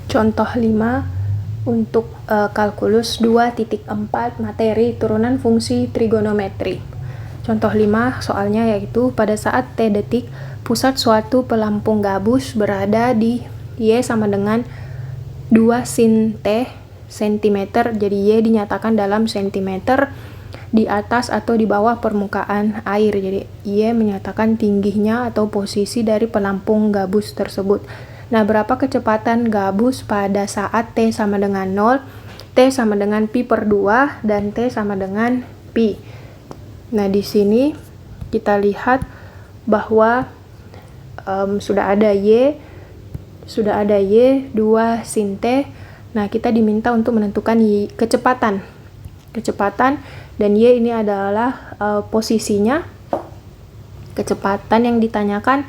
Contoh 5 untuk kalkulus 2.4 materi turunan fungsi trigonometri. Contoh 5 soalnya yaitu pada saat T detik, pusat suatu pelampung gabus berada di Y sama dengan 2 sin T cm, jadi Y dinyatakan dalam cm, di atas atau di bawah permukaan air. Jadi Y menyatakan tingginya atau posisi dari pelampung gabus tersebut. Nah, berapa kecepatan gabus pada saat T sama dengan 0, T sama dengan pi per 2, dan T sama dengan pi. Nah, di sini kita lihat bahwa sudah ada Y 2 sin T. Nah, kita diminta untuk menentukan kecepatan, dan Y ini adalah posisinya. Kecepatan yang ditanyakan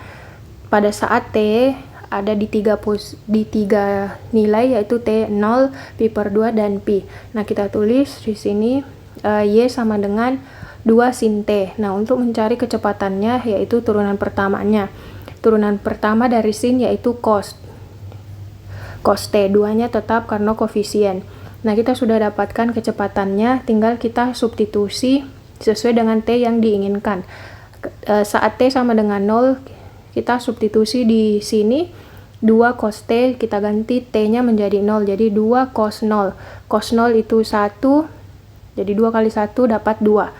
pada saat T ada di tiga nilai, yaitu T 0, pi per 2, dan pi. Nah, kita tulis di sini Y sama dengan 2 sin T. Nah, untuk mencari kecepatannya yaitu turunan pertamanya. Turunan pertama dari sin yaitu cos T, 2-nya tetap karena koefisien. Nah, kita sudah dapatkan kecepatannya, tinggal kita substitusi sesuai dengan T yang diinginkan. Saat T sama dengan 0, kita substitusi di sini 2 cos T, kita ganti T-nya menjadi 0, jadi 2 cos 0. Cos 0 itu 1, jadi 2 kali 1 dapat 2.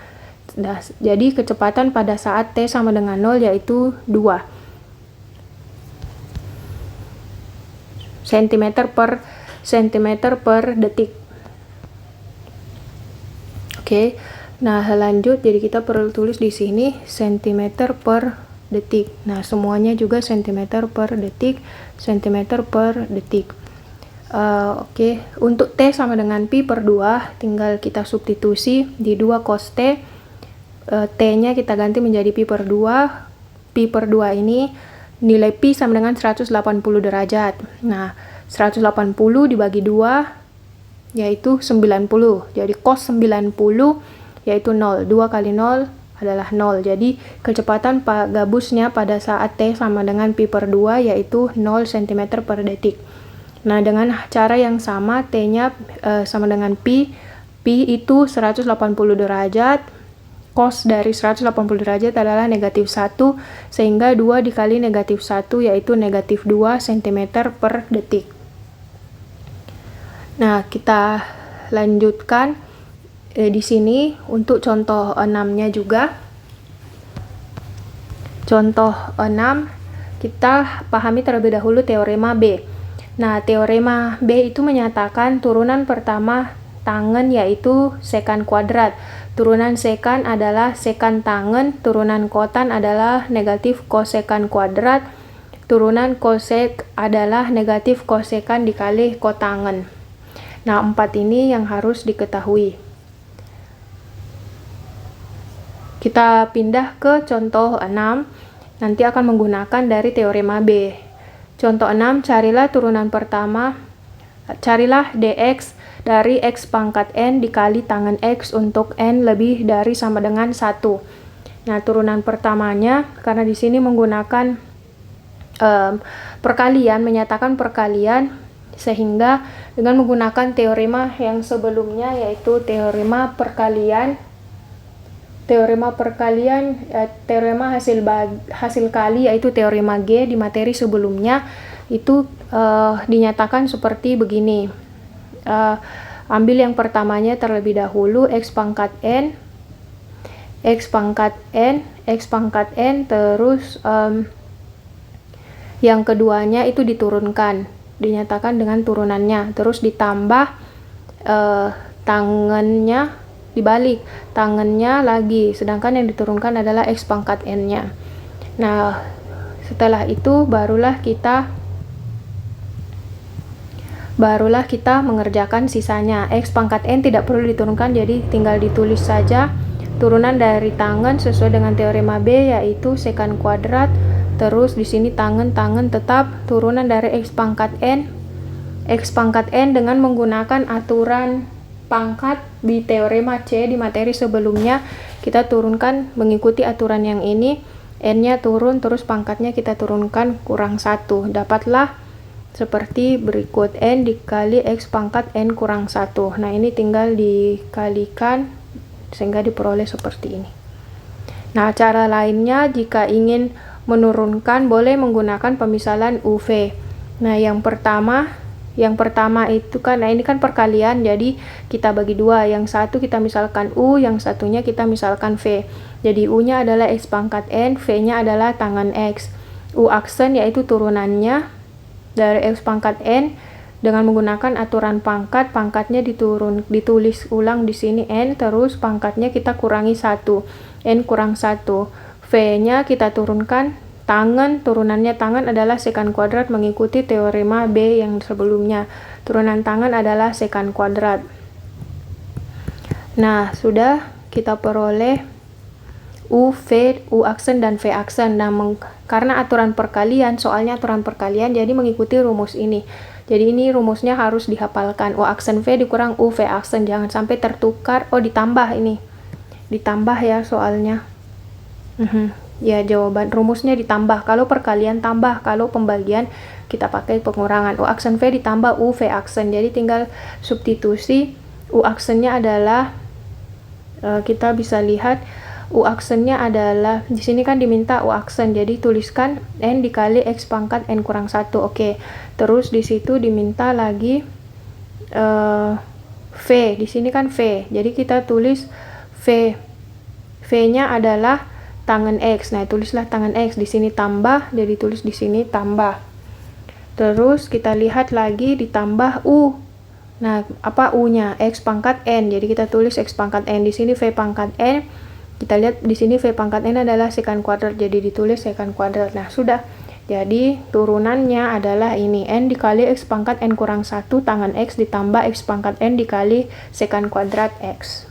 Nah, jadi kecepatan pada saat T sama dengan 0 yaitu 2 cm per detik. Oke. Nah, lanjut, jadi kita perlu tulis di sini cm per detik. Nah, semuanya juga cm per detik, Oke. Untuk T sama dengan pi per 2, tinggal kita substitusi di 2 cos T. T-nya kita ganti menjadi pi per 2. Pi per 2 ini nilai pi sama dengan 180 derajat. Nah, 180 dibagi 2 yaitu 90. Jadi cos 90 yaitu 0. 2 kali 0 adalah 0. Jadi kecepatan gabusnya pada saat T sama dengan pi per 2 yaitu 0 cm per detik. Nah, dengan cara yang sama, T-nya sama dengan pi. Pi itu 180 derajat. Cos dari 180 derajat adalah negatif 1, sehingga 2 dikali negatif 1 yaitu negatif 2 cm per detik. Nah, kita lanjutkan di sini untuk contoh 6-nya juga. Contoh 6, kita pahami terlebih dahulu teorema B. Nah, teorema B itu menyatakan turunan pertama tangen yaitu sekan kuadrat. Turunan sekan adalah sekan tangen, turunan kotan adalah negatif kosekan kuadrat, turunan kosek adalah negatif kosekan dikali kotangen. Nah, 4 ini yang harus diketahui. Kita pindah ke contoh 6, nanti akan menggunakan dari teorema B. Contoh 6, carilah turunan pertama, carilah dx dari x pangkat n dikali tangen x untuk n lebih dari sama dengan 1. Nah, turunan pertamanya, karena di sini menggunakan perkalian, menyatakan perkalian, sehingga dengan menggunakan teorema yang sebelumnya yaitu teorema hasil kali yaitu teorema G di materi sebelumnya itu dinyatakan seperti begini. Ambil yang pertamanya terlebih dahulu, x pangkat n, terus yang keduanya itu diturunkan, dinyatakan dengan turunannya, terus ditambah tangennya, dibalik tangennya lagi, sedangkan yang diturunkan adalah x pangkat n-nya. Nah, setelah itu barulah kita mengerjakan sisanya. X pangkat n tidak perlu diturunkan, jadi tinggal ditulis saja turunan dari tangen sesuai dengan teorema B yaitu sekan kuadrat. Terus di sini tangen tetap turunan dari x pangkat n dengan menggunakan aturan pangkat di teorema C di materi sebelumnya, kita turunkan mengikuti aturan yang ini, n-nya turun terus pangkatnya kita turunkan kurang 1, dapatlah seperti berikut, n dikali x pangkat n kurang 1. Nah, ini tinggal dikalikan sehingga diperoleh seperti ini. Nah, cara lainnya jika ingin menurunkan boleh menggunakan pemisalan UV. Nah, yang pertama itu kan, nah ini kan perkalian, jadi kita bagi dua. Yang satu kita misalkan U, yang satunya kita misalkan V. Jadi U-nya adalah x pangkat N, V-nya adalah tangan X. U aksen yaitu turunannya dari x pangkat N dengan menggunakan aturan pangkat, pangkatnya ditulis ulang di sini N, terus pangkatnya kita kurangi 1, N kurang 1. V-nya kita turunkan tangan, turunannya tangan adalah sekan kuadrat mengikuti teorema B yang sebelumnya. Turunan tangan adalah sekan kuadrat. Nah, sudah kita peroleh U, V, U aksen, dan V aksen. Nah, karena aturan perkalian, soalnya aturan perkalian, jadi mengikuti rumus ini. Jadi ini rumusnya harus dihafalkan. U aksen V dikurang U, V aksen. Jangan sampai tertukar. Oh, ditambah ini. Ditambah ya soalnya. Ya, jawaban rumusnya ditambah. Kalau perkalian tambah, kalau pembagian kita pakai pengurangan. U aksen V ditambah U, V aksen. Jadi tinggal substitusi. U aksennya adalah, kita bisa lihat, U aksennya adalah, di sini kan diminta U aksen, jadi tuliskan N dikali X pangkat N kurang 1. Oke. Terus di situ diminta lagi V, di sini kan V. Jadi kita tulis V. V-nya adalah tangan X. Nah, tulislah tangan X, di sini tambah, jadi tulis di sini tambah. Terus kita lihat lagi ditambah U. Nah, apa U-nya? X pangkat N. Jadi kita tulis X pangkat N, di sini V pangkat N. Kita lihat di sini V pangkat N adalah sekan kuadrat, jadi ditulis sekan kuadrat. Nah, sudah. Jadi turunannya adalah ini, N dikali X pangkat N kurang 1 tangan X ditambah X pangkat N dikali sekan kuadrat X.